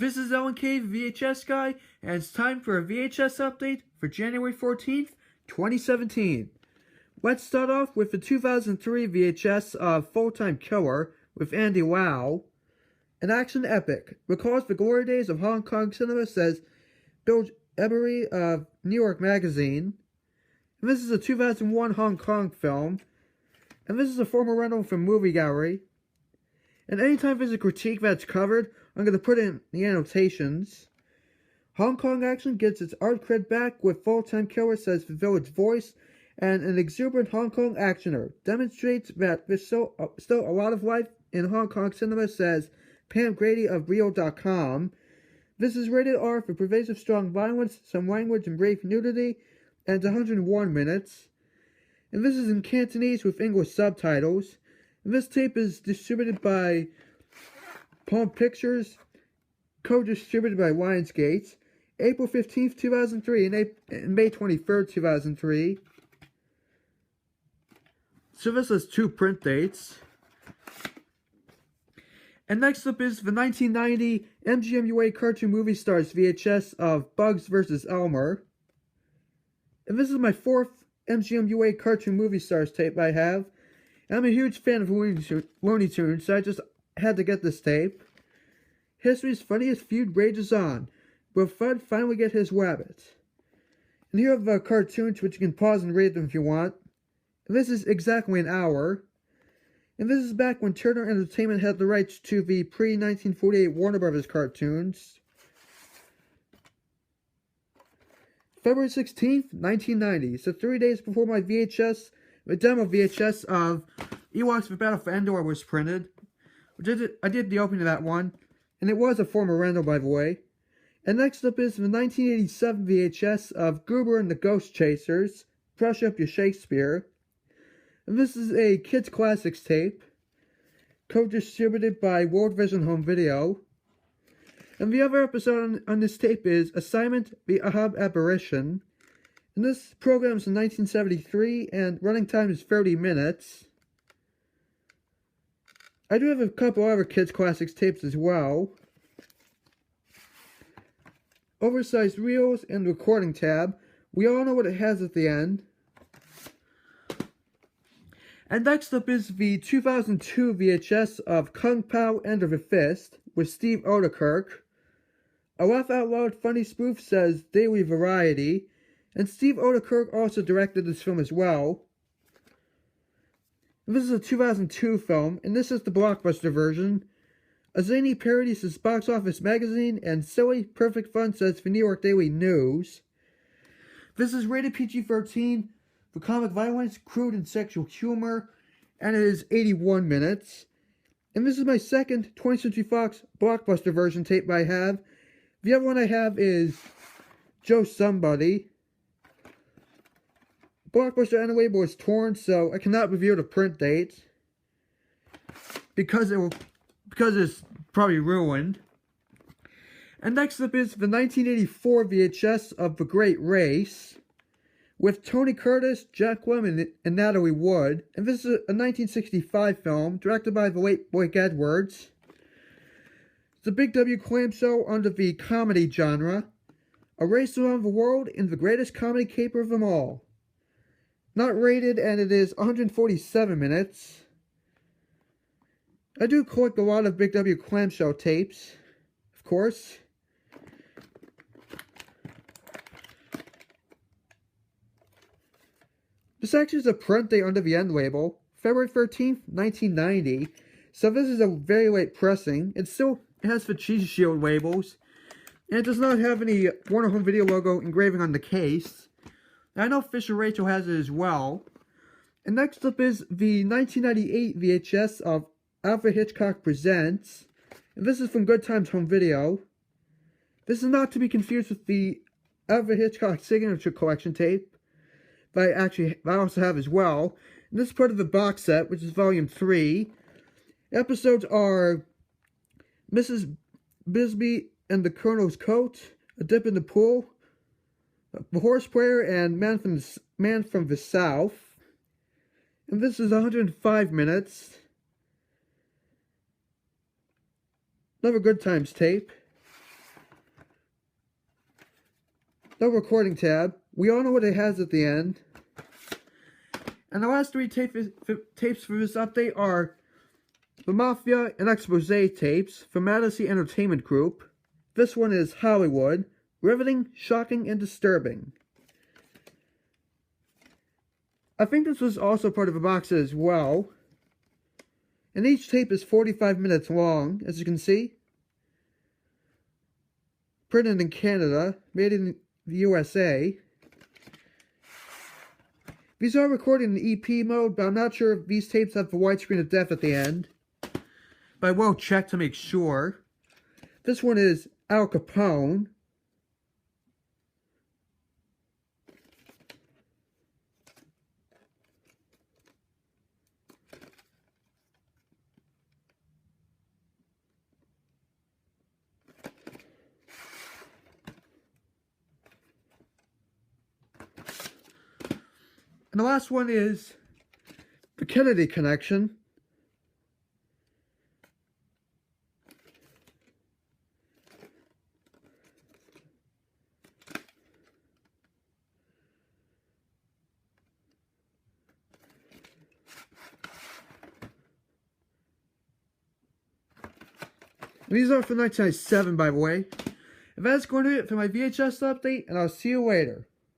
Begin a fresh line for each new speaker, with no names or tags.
This is LNK VHS Guy, and it's time for a VHS update for January 14th, 2017. Let's start off with the 2003 VHS of Full-Time Killer with Andy Lau. An action epic. Recalls the glory days of Hong Kong cinema, says Bill Ebery of New York Magazine. And this is a 2001 Hong Kong film. And this is a former rental from Movie Gallery. And anytime there's a critique that's covered, I'm going to put in the annotations. Hong Kong action gets its art cred back with Full-Time Killer, says the Village Voice, and an exuberant Hong Kong actioner demonstrates that there's still a lot of life in Hong Kong cinema, says Pam Grady of Real.com. This is rated R for pervasive strong violence, some language, and brave nudity, and it's 101 minutes. And this is in Cantonese with English subtitles. And this tape is distributed by Palm Pictures, co-distributed by Lionsgate, April 15th, 2003, and May 23rd, 2003. So this has two print dates. And next up is the 1990 MGM Cartoon Movie Stars VHS of Bugs vs. Elmer. And this is my fourth MGM Cartoon Movie Stars tape I have. I'm a huge fan of Looney Tunes, so I just had to get this tape. History's funniest feud rages on. Will Fudd finally get his rabbit? And here are the cartoons, which you can pause and read them if you want. And this is exactly an hour. And this is back when Turner Entertainment had the rights to the pre-1948 Warner Brothers cartoons. February 16th, 1990. So 3 days before my VHS, the demo VHS of Ewoks the Battle for Endor was printed. I did the opening of that one. And it was a former rental, by the way. And next up is the 1987 VHS of Goober and the Ghost Chasers. Brush up your Shakespeare. And this is a Kids Classics tape, co-distributed by World Vision Home Video. And the other episode on this tape is Assignment: The Ahab Apparition. And this program is in 1973, and running time is 30 minutes. I do have a couple other Kids Classics tapes as well. Oversized reels and recording tab. We all know what it has at the end. And next up is the 2002 VHS of Kung Pao End of a Fist with Steve Odekirk. A laugh out loud funny spoof, says Daily Variety. And Steve Odekirk also directed this film as well. This is a 2002 film, and this is the blockbuster version. A zany parody, says Box Office Magazine, and silly, perfect fun, says the New York Daily News. This is rated PG-13 for comic violence, crude, and sexual humor, and it is 81 minutes. And this is my second 20th Century Fox blockbuster version tape I have. The other one I have is Joe Somebody. Blockbuster end label is torn, so I cannot reveal the print date because it's probably ruined. And next up is the 1984 VHS of The Great Race with Tony Curtis, Jack Lemmon, and Natalie Wood. And this is a 1965 film directed by the late Blake Edwards. It's a Big W clam show under the comedy genre. A race around the world in the greatest comedy caper of them all. Not rated, and it is 147 minutes. I do collect a lot of Big W clamshell tapes, of course. This actually is a print date under the end label, February 13th, 1990. So this is a very late pressing. It has the Cheese Shield labels, and it does not have any Warner Home Video logo engraving on the case. I know Fisher Rachel has it as well. And next up is the 1998 VHS of Alfred Hitchcock Presents. And this is from Good Times Home Video. This is not to be confused with the Alfred Hitchcock Signature Collection tape that I also have as well. And this is part of the box set, which is Volume 3. Episodes are Mrs. Bisbee and the Colonel's Coat, A Dip in the Pool, The Horse Player, and Man from the South. And this is 105 minutes. Another Good Times tape. No recording tab. We all know what it has at the end. And the last three tapes for this update are the Mafia and Expose tapes from Madison Entertainment Group. This one is Hollywood, riveting, shocking, and disturbing. I think this was also part of a box set as well. And each tape is 45 minutes long, as you can see. Printed in Canada, made in the USA. These are recorded in EP mode, but I'm not sure if these tapes have the widescreen of death at the end. But I will check to make sure. This one is Al Capone. And the last one is the Kennedy Connection. And these are from 1997, by the way. And that's going to be it for my VHS update, and I'll see you later.